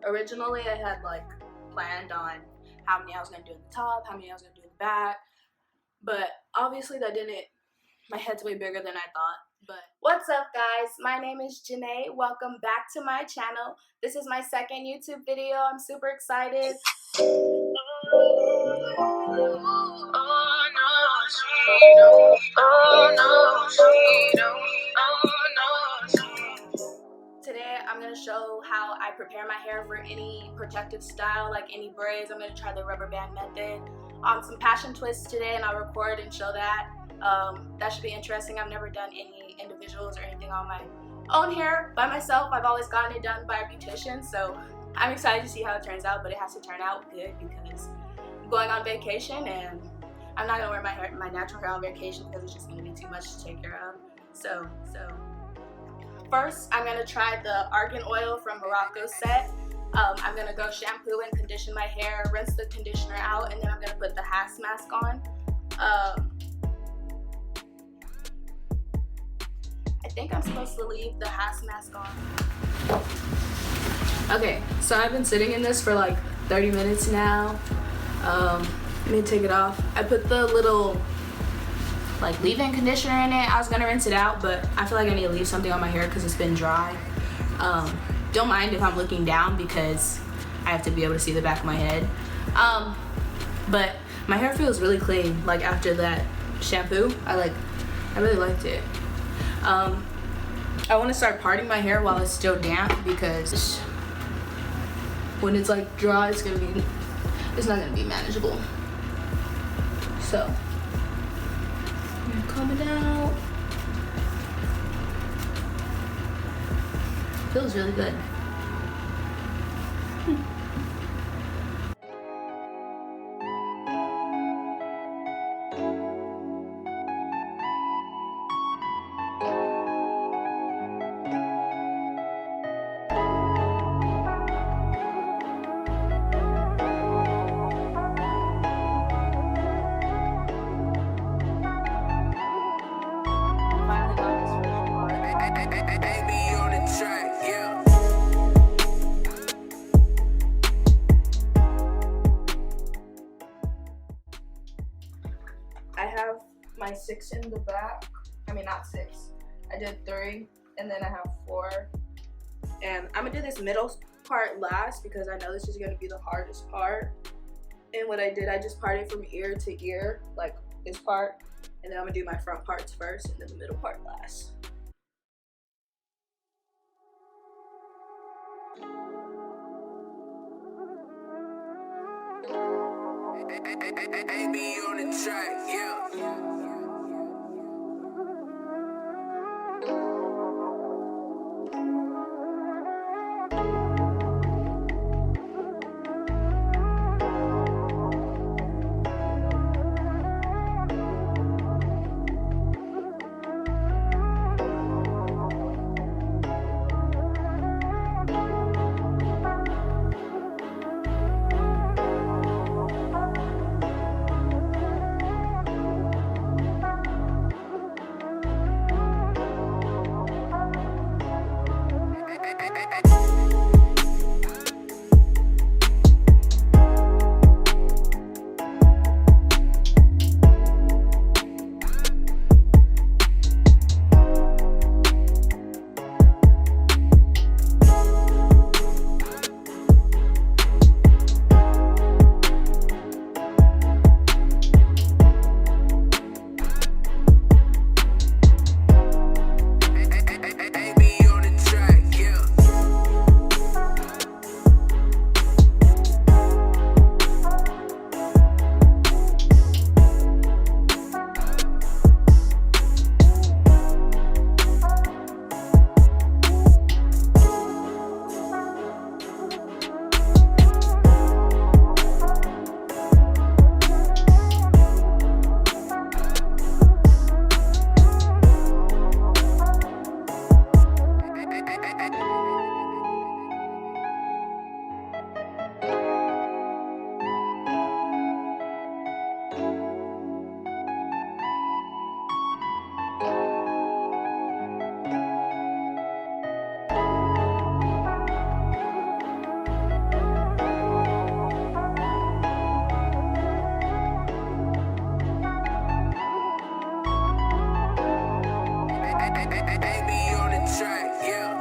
Originally, I had planned on how many I was gonna do in the top, how many I was gonna do in the back, but obviously that didn't. My head's way bigger than I thought. But what's up, guys? My name is Jonae. Welcome back to my channel. This is my second YouTube video. I'm super excited. Today I'm going to show how I prepare my hair for any protective style, like any braids. I'm going to try the rubber band method. Some passion twists today, and I'll record and show that. That should be interesting. I've never done any individuals or anything on my own hair by myself. I've always gotten it done by a beautician, so I'm excited to see how it turns out, but it has to turn out good because I'm going on vacation and I'm not going to wear my natural hair on vacation because it's just going to be too much to take care of. So first, I'm going to try the argan oil from Morocco set. I'm going to go shampoo and condition my hair, rinse the conditioner out, and then I'm going to put the hair mask on. I think I'm supposed to leave the hair mask on. Okay, so I've been sitting in this for like 30 minutes now. Let me take it off. I put the little leave-in conditioner in it. I was gonna rinse it out, but I feel like I need to leave something on my hair because it's been dry. Don't mind if I'm looking down because I have to be able to see the back of my head. But my hair feels really clean. Like after that shampoo, I really liked it. I want to start parting my hair while it's still damp because when it's dry, it's not gonna be manageable. So I'm gonna comb it out. Feels really good. I have my 6 in the back. I mean, not 6. I did 3, and then I have 4. And I'm gonna do this middle part last because I know this is gonna be the hardest part. And what I did, I just parted from ear to ear, like this part. And then I'm gonna do my front parts first and then the middle part last. Baby on the track, yeah. Baby on the track, yeah.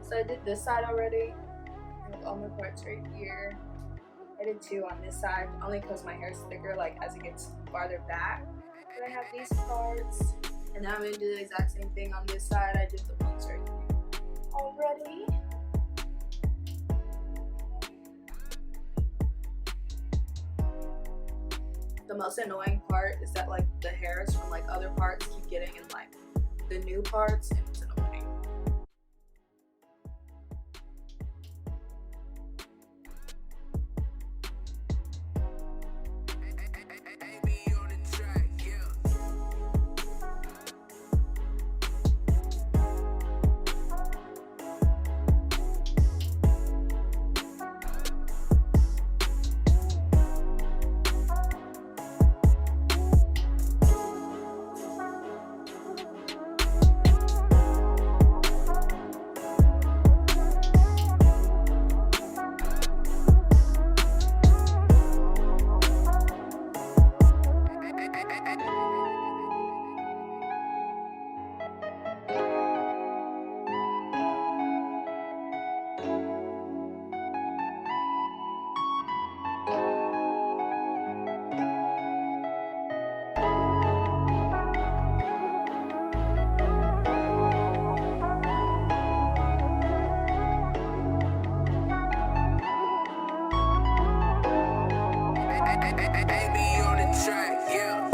So I did this side already. I have all my parts right here. I did 2 on this side, only because my hair is thicker, like as it gets farther back. But I have these parts, and now I'm gonna do the exact same thing on this side. I did the ones right here already. The most annoying part is that like the hairs from like other parts keep getting in like the new parts, and it's annoying. Baby on the track, yeah.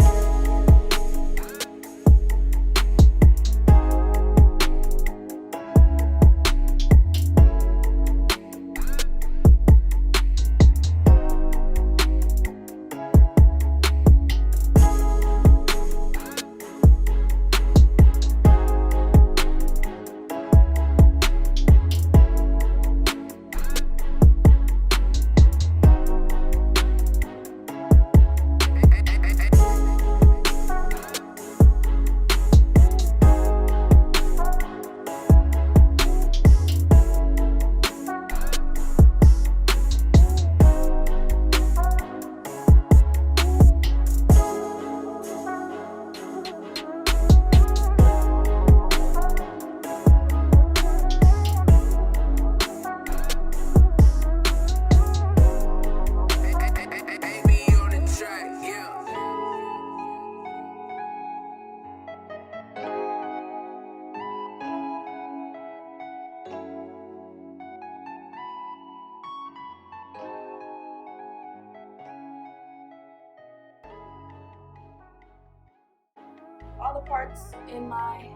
All the parts in my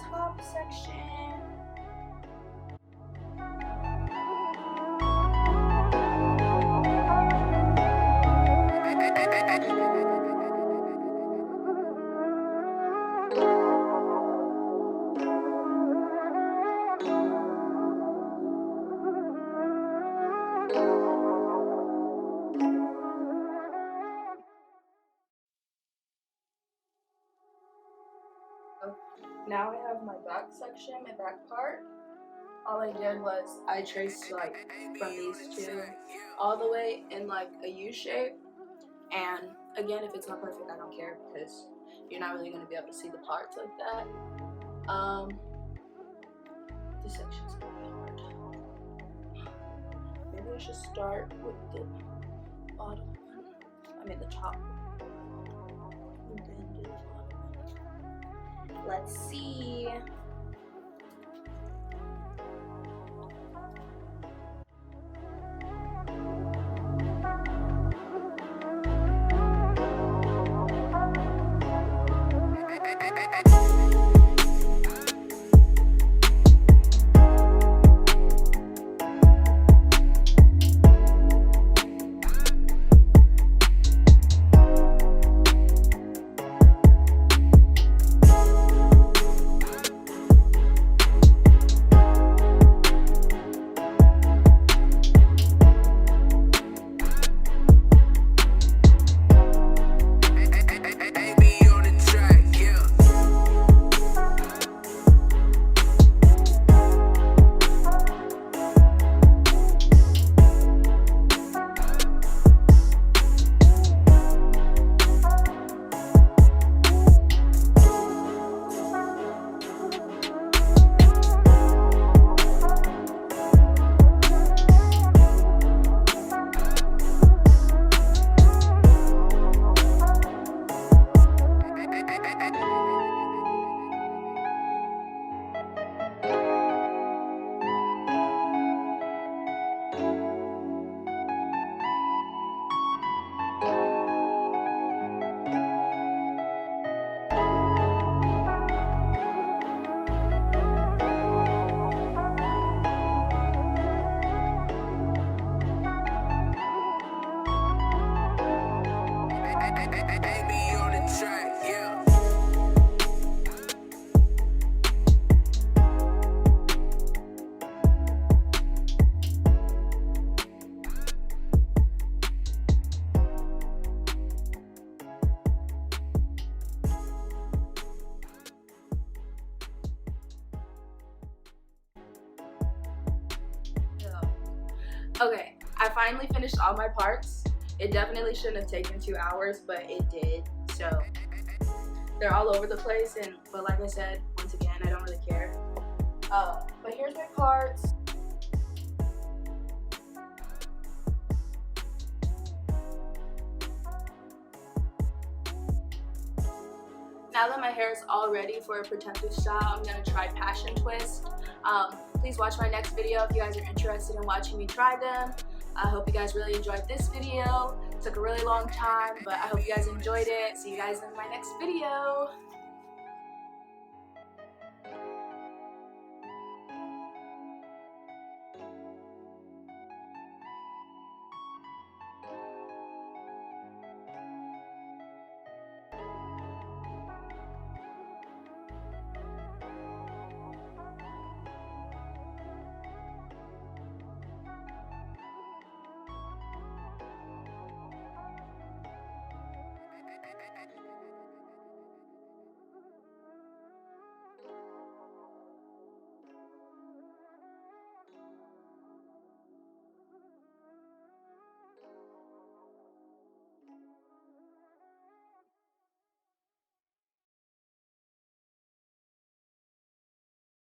top section. Now I have my back section, my back part. All I did was I traced like from these 2 all the way in like a U shape. And again, if it's not perfect, I don't care because you're not really going to be able to see the parts like that. This section's going to be hard. Maybe I should start with the bottom one. I mean the top. And then do the bottom one. Let's see. Okay, I finally finished all my parts. It definitely shouldn't have taken 2 hours, but it did. So they're all over the place, but like I said, once again, I don't really care. But here's my parts. Now that my hair is all ready for a protective style, I'm going to try passion twist. Please watch my next video if you guys are interested in watching me try them. I hope you guys really enjoyed this video. It took a really long time, but I hope you guys enjoyed it. See you guys in my next video.